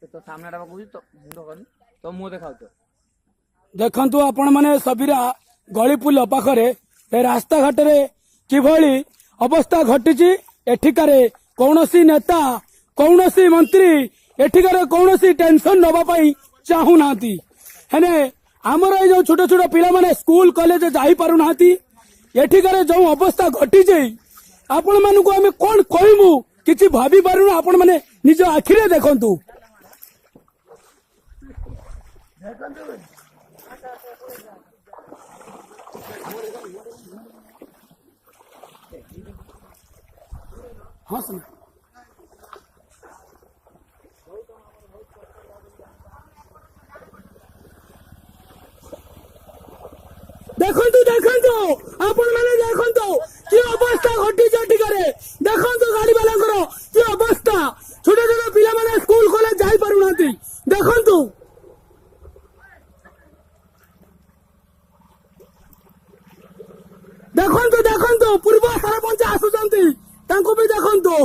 तो सामने टा कहूँ तो मुंड कर तो मुंह देखाऊ तो देखंतु आपण माने सबीरा गली पुल पाखरे ए रास्ता घाटरे किभली अवस्था घटिची एठिकारे कौनसी नेता कौनसी मंत्री एठिकारे कौनसी टेंशन नबा पई चाहू नाती हेने हमर ए जो छोट छोट पिला माने स्कूल कॉलेज जाई पारु नाती एठिकारे जो अवस्था घटिची आपण मानकु आमे कोन कहमु किछि भाबी पारु ना आपण माने निज आखिरे देखंतु हाँ सुना देखंतु देखंतु आपण माने देखंतु कि अवस्था घटी जटिकारे देखंतु गाड़ी वाला कि अवस्था छोटे छोटे पिला माने स्कूल कॉलेज जाई पारु नाती देखंतु देखंतु देखंतु पूर्व सरपंच आसुचंती तांको भी देखंतु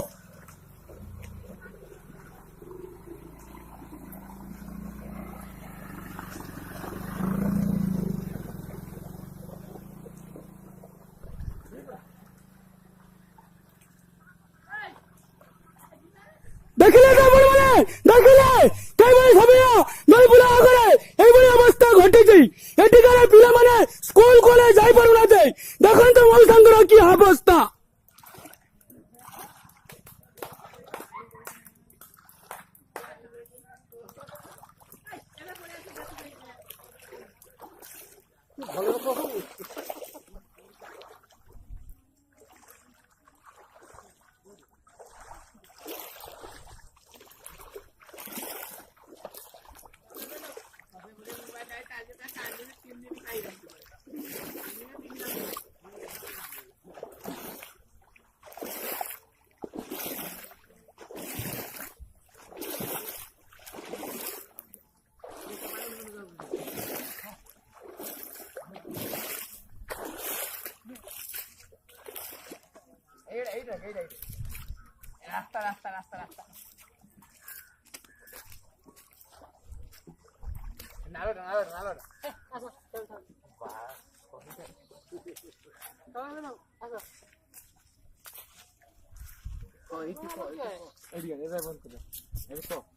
देखिले आपण माने देखिले केबे सबिया गलपुला आगरे एबे अवस्था घटी जई एटिकारे पिला माने स्कूल कॉलेज जाई पारु नाते देखंतु मोल संगर की अवस्था रास्ता रास्ता रास्ता रास्ता नालो नालो नालो आसो चल चल आसो ओ इति को एरिया बंद कर